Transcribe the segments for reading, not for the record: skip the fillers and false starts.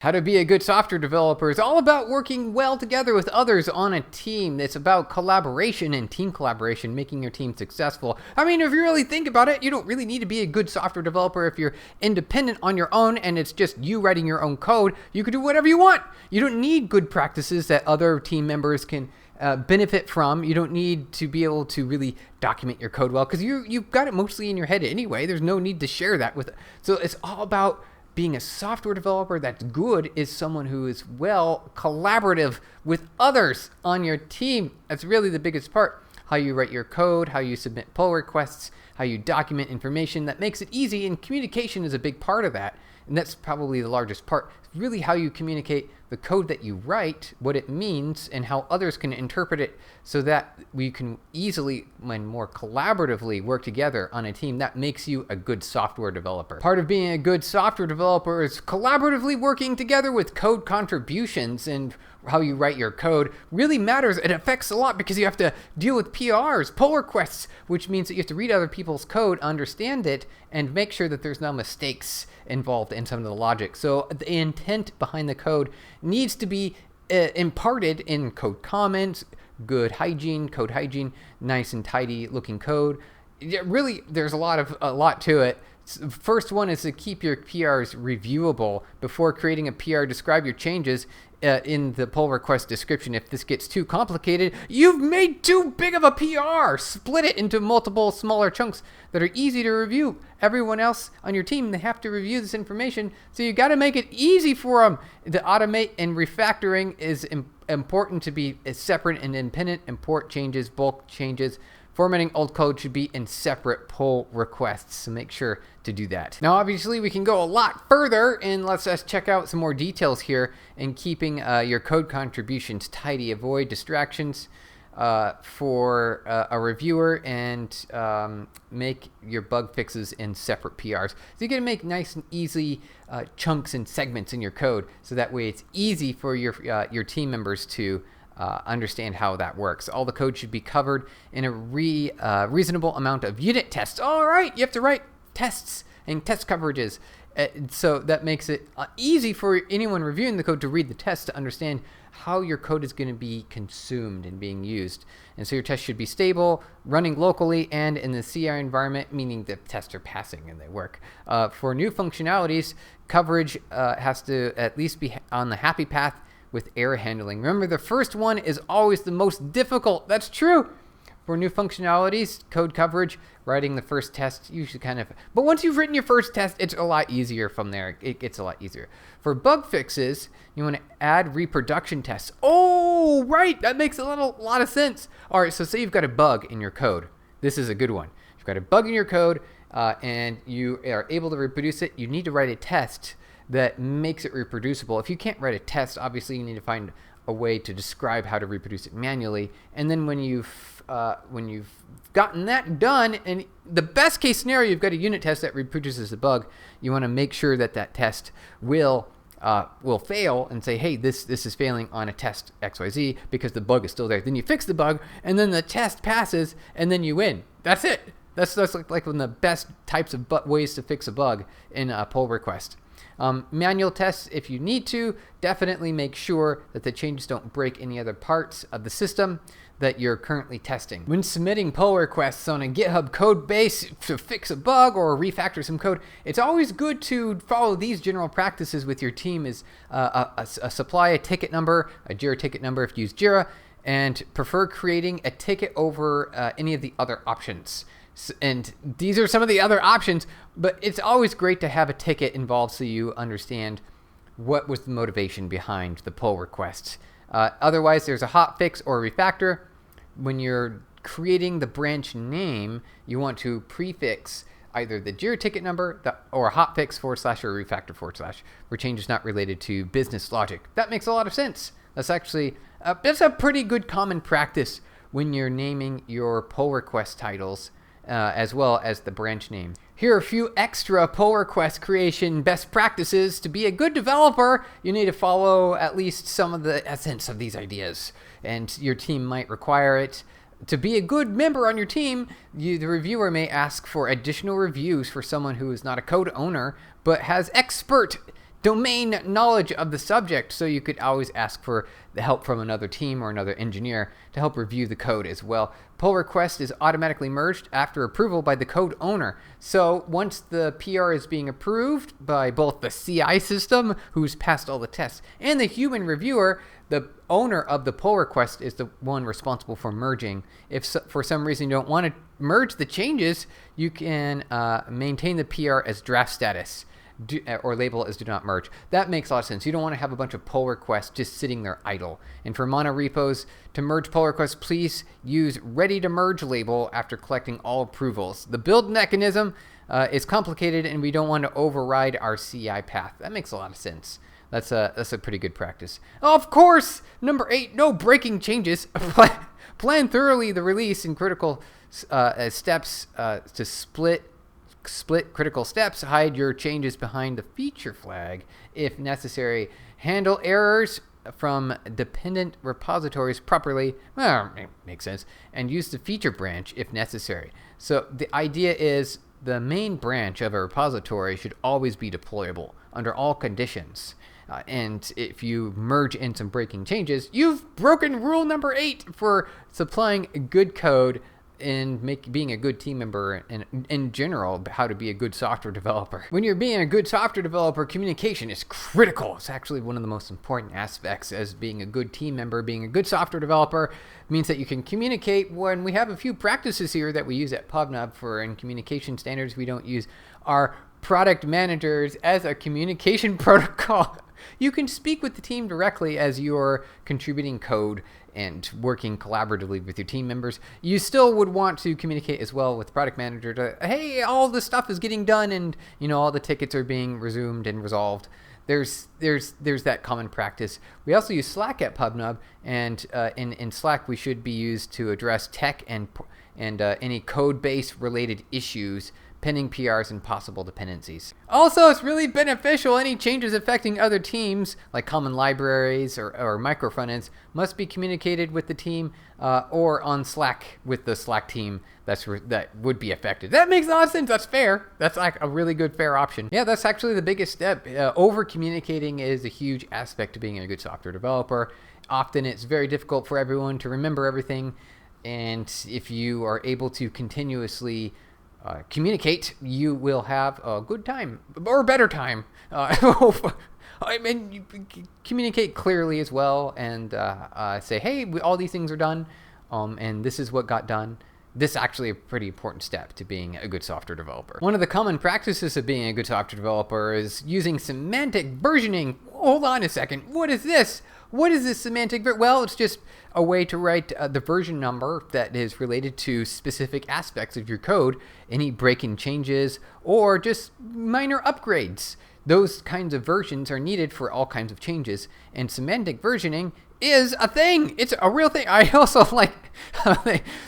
How to be a good software developer is all about working well together with others on a team. It's about collaboration and team collaboration, making your team successful. I mean, if you really think about it, you don't really need to be a good software developer if you're independent on your own and it's just you writing your own code. You can do whatever you want. You don't need good practices that other team members can benefit from. You don't need to be able to really document your code well because you've got it mostly in your head anyway. There's no need to share that with it. So it's all about being a software developer that's good is someone who is well collaborative with others on your team. That's really the biggest part. How you write your code, how you submit pull requests, how you document information. That makes it easy, and communication is a big part of that. And that's probably the largest part. It's really how you communicate the code that you write, what it means, and how others can interpret it so that we can easily and more collaboratively work together on a team. That makes you a good software developer. Part of being a good software developer is collaboratively working together with code contributions, and how you write your code really matters. It affects a lot because you have to deal with PRs, pull requests, which means that you have to read other people's code, understand it, and make sure that there's no mistakes involved in some of the logic. So the intent behind the code needs to be imparted in code comments, good hygiene, code hygiene, nice and tidy looking code. Really, there's a lot to it. First one is to keep your PRs reviewable. Before creating a PR, describe your changes in the pull request description. If this gets too complicated, you've made too big of a PR. Split it into multiple smaller chunks that are easy to review. Everyone else on your team, they have to review this information, so you got to make it easy for them. To automate and refactoring is important to be separate and independent. Import changes, bulk changes. Formatting old code should be in separate pull requests, so make sure to do that. Now, obviously, we can go a lot further, and let's just check out some more details here in keeping your code contributions tidy. Avoid distractions for a reviewer, and make your bug fixes in separate PRs. So you're going to make nice and easy chunks and segments in your code, so that way it's easy for your team members to understand how that works. All the code should be covered in a reasonable amount of unit tests. All right, you have to write tests and test coverages. So that makes it easy for anyone reviewing the code to read the test to understand how your code is going to be consumed and being used. And so your tests should be stable, running locally, and in the CI environment, meaning the tests are passing and they work. For new functionalities, coverage has to at least be on the happy path with error handling. Remember, the first one is always the most difficult. That's true. For new functionalities, code coverage, writing the first test, usually but once you've written your first test, it's a lot easier from there. It gets a lot easier. For bug fixes, you want to add reproduction tests. Oh, right. That makes a lot of sense. All right, so say you've got a bug in your code. This is a good one. You've got a bug in your code, and you are able to reproduce it. You need to write a test that makes it reproducible. If you can't write a test, obviously you need to find a way to describe how to reproduce it manually. And then when you've gotten that done, and the best case scenario, you've got a unit test that reproduces the bug, you want to make sure that test will fail and say, hey, this is failing on a test XYZ because the bug is still there. Then you fix the bug, and then the test passes, and then you win. That's it. That's like one of the best types of ways to fix a bug in a pull request. Manual tests, if you need to, definitely make sure that the changes don't break any other parts of the system that you're currently testing. When submitting pull requests on a GitHub code base to fix a bug or refactor some code, it's always good to follow these general practices with your team. Is supply a ticket number, a Jira ticket number if you use Jira, and prefer creating a ticket over any of the other options. And these are some of the other options, but it's always great to have a ticket involved so you understand what was the motivation behind the pull request. Otherwise, there's a hotfix or a refactor. When you're creating the branch name, you want to prefix either the Jira ticket number or a hotfix / or refactor / where change is not related to business logic. That makes a lot of sense. That's actually that's a pretty good common practice when you're naming your pull request titles, as well as the branch name. Here are a few extra pull request creation best practices. To be a good developer, you need to follow at least some of the essence of these ideas, and your team might require it. To be a good member on your team, the reviewer may ask for additional reviews for someone who is not a code owner, but has expert domain knowledge of the subject, so you could always ask for the help from another team or another engineer to help review the code as well. Pull request is automatically merged after approval by the code owner. So once the PR is being approved by both the CI system, who's passed all the tests, and the human reviewer, the owner of the pull request is the one responsible for merging. If for some reason you don't want to merge the changes, you can maintain the PR as draft status, or label as do not merge. That makes a lot of sense. You don't want to have a bunch of pull requests just sitting there idle. And for mono repos, to merge pull requests, please use ready to merge label after collecting all approvals. The build mechanism is complicated, and we don't want to override our CI path. That makes a lot of sense. That's a pretty good practice. Of course, number 8, no breaking changes. Plan thoroughly the release in critical steps to split critical steps. Hide your changes behind the feature flag if necessary. Handle errors from dependent repositories properly. Well, makes sense. And use the feature branch if necessary. So the idea is the main branch of a repository should always be deployable under all conditions. And if you merge in some breaking changes, you've broken rule number 8 for supplying good code and being a good team member, and in general, how to be a good software developer. When you're being a good software developer, communication is critical. It's actually one of the most important aspects as being a good team member. Being a good software developer means that you can communicate. When we have a few practices here that we use at PubNub for in communication standards, we don't use our product managers as a communication protocol. You can speak with the team directly as you're contributing code and working collaboratively with your team members. You still would want to communicate as well with the product manager to, hey, all the stuff is getting done and, all the tickets are being resumed and resolved. There's that common practice. We also use Slack at PubNub, and in Slack we should be used to address tech and any code base related issues, pending PRs, and possible dependencies. Also, it's really beneficial. Any changes affecting other teams, like common libraries or micro frontends, must be communicated with the team or on Slack with the Slack team that would be affected. That makes a lot of sense. That's fair. That's like a really good, fair option. Yeah, that's actually the biggest step. Over communicating is a huge aspect to being a good software developer. Often it's very difficult for everyone to remember everything, and if you are able to continuously communicate, you will have a good time or a better time. I mean, you communicate clearly as well, and say, hey, all these things are done, and this is what got done. This is actually a pretty important step to being a good software developer. One of the common practices of being a good software developer is using semantic versioning. Hold on a second. What is this? What is this semantic? Well, it's just a way to write the version number that is related to specific aspects of your code, any break-in changes, or just minor upgrades. Those kinds of versions are needed for all kinds of changes, and semantic versioning is a thing. It's a real thing. I also like how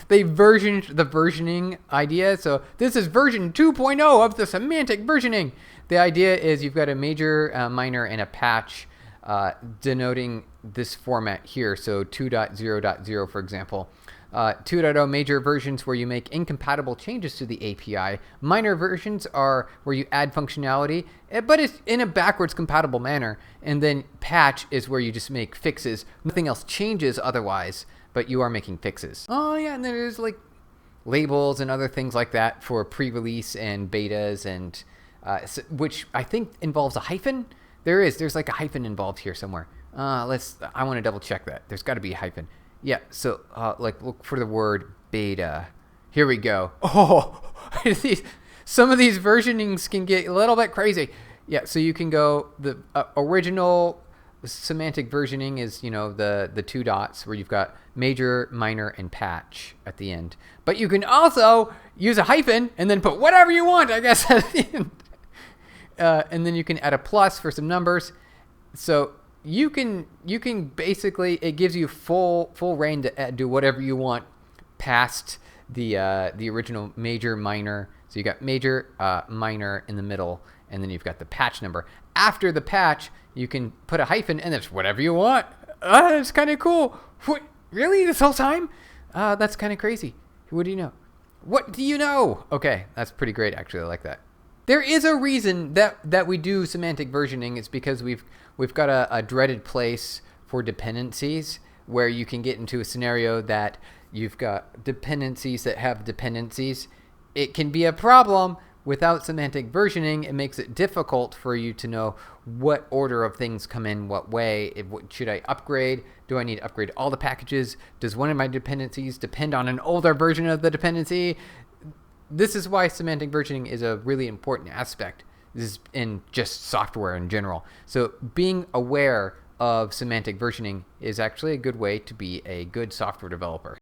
they versioned the versioning idea. So this is version 2.0 of the semantic versioning. The idea is you've got a major, minor, and a patch denoting this format here. So 2.0.0, for example. 2.0 major versions where you make incompatible changes to the API. Minor versions are where you add functionality, but it's in a backwards compatible manner. And then patch is where you just make fixes. Nothing else changes otherwise, but you are making fixes. Oh yeah, and there's like labels and other things like that for pre-release and betas, and which I think involves a hyphen. There's like a hyphen involved here somewhere. I want to double check that. There's got to be a hyphen. Yeah, so look for the word beta. Here we go. Oh, some of these versionings can get a little bit crazy. Yeah, so you can go, the original semantic versioning is, the 2 dots where you've got major, minor, and patch at the end. But you can also use a hyphen and then put whatever you want, I guess, at the end. And then you can add a plus for some numbers. So you can basically, it gives you full reign to do whatever you want past the original major, minor. So you got major, minor in the middle, and then you've got the patch number. After the patch, you can put a hyphen, and it's whatever you want. It's kind of cool. What, really, this whole time? That's kind of crazy. What do you know? What do you know? Okay, that's pretty great, actually. I like that. There is a reason that we do semantic versioning. It's because we've got a dreaded place for dependencies, where you can get into a scenario that you've got dependencies that have dependencies. It can be a problem. Without semantic versioning, it makes it difficult for you to know what order of things come in what way. Should I upgrade? Do I need to upgrade all the packages? Does one of my dependencies depend on an older version of the dependency? This is why semantic versioning is a really important aspect. This is in just software in general. So being aware of semantic versioning is actually a good way to be a good software developer.